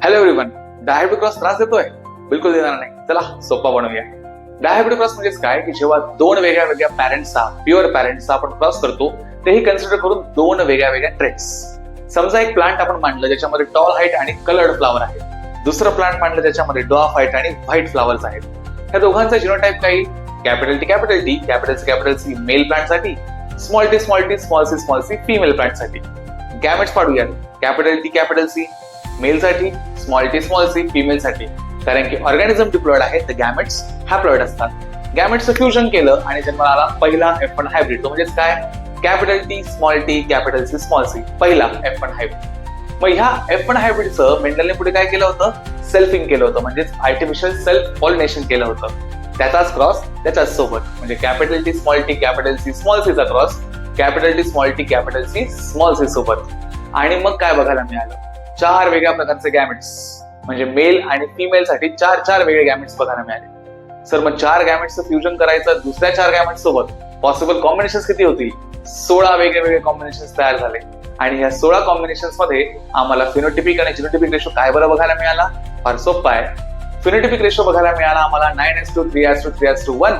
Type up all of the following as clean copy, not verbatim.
Hello everyone, डायहायब्रिड cross त्रास देतोय? बिलकुल देणार नाही. चला सोपा बनवूया. डायहायब्रिड क्रॉस म्हणजेच काय की जेव्हा दोन वेगळ्या वेगळ्या पॅरेंट्सचा प्युअर पॅरेंट्सचा आपण क्रॉस करतो, तेही कन्सिडर करून दोन वेगळ्या वेगळ्या ट्रेट्स. समजा एक प्लांट आपण मांडलं ज्याच्यामध्ये टॉल हाईट आणि कलर्ड फ्लावर आहे, दुसरं प्लांट मांडलं ज्याच्यामध्ये डॉफ हाईट आणि व्हाईट फ्लावर्स आहेत. ह्या दोघांचा जीनोटाइप काही capital T capital C male प्लांटसाठी, small T small C female प्लांटसाठी. गॅमेट्स पाडूयात. कॅपिटल सी मेल साठी, स्मॉल सी फिमेल साठी. कारण की ऑर्गॅनिझम डिप्लॉइड आहे तर गॅमेट्स हॅप्लॉइड असतात. गॅमेट्सचं फ्युजन केलं आणि जन्माला आला पहिला F1 हायब्रिड. तो म्हणजेच काय? Capital T capital C small C, पहिला F1 हायब्रिड. मग ह्या F1 हायब्रिडचं मेंडलने पुढे काय केलं होतं? सेल्फिंग केलं होतं, म्हणजेच आर्टिफिशियल सेल्फ पॉलिनेशन केलं होतं. त्याचाच क्रॉस त्याच्याच सोबत, म्हणजे capital T capital C small सीचा cross capital T capital C small C सोबत. आणि मग काय बघायला मिळालं? चार वेगळ्या प्रकारचे गॅमेट्स, म्हणजे मेल आणि फिमेल साठी चार वेगळे गॅमेट्स बघायला मिळाले. सर मग चार गॅमेट्सचं फ्युजन करायचं दुसऱ्या चार गॅमेट्स सोबत, पॉसिबल कॉम्बिनेशन किती होतील? 16 वेगळे कॉम्बिनेशन तयार झाले. आणि या 16 कॉम्बिनेशन मध्ये आम्हाला फिनोटिपिक आणि जिनोटिपिक रेशो काय बरं बघायला मिळाला? फार सोपा आहे. फिनोटिपिक रेशो बघायला मिळाला आम्हाला 9:3:3:1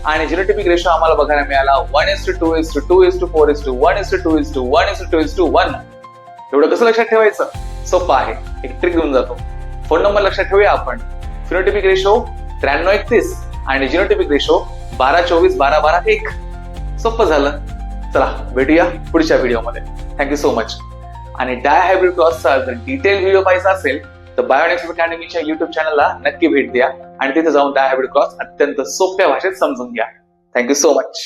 आणि जिनोटिपिक रेशो आम्हाला बघायला मिळाला 1:2:2:4:1:1:2:1. एवढं कसं लक्षात ठेवायचं? सोपं आहे, एक ट्रिक घेऊन जातो. फोन नंबर लक्षात ठेवूया आपण. फिनोटिपिक रेशो 93:31 आणि जिनोटिपिक रेशो 12:24:12:1. सोपं झालं. चला भेटूया पुढच्या व्हिडिओमध्ये. Thank you so much. आणि डायहायब्रिड क्रॉसचा जर डिटेल व्हिडिओ पाहायचा असेल तर बायोनेक्स अकॅडमीच्या युट्यूब चॅनलला नक्की भेट द्या आणि तिथे जाऊन डायहायब्रिड क्रॉस अत्यंत सोप्या भाषेत समजून घ्या. Thank you so much.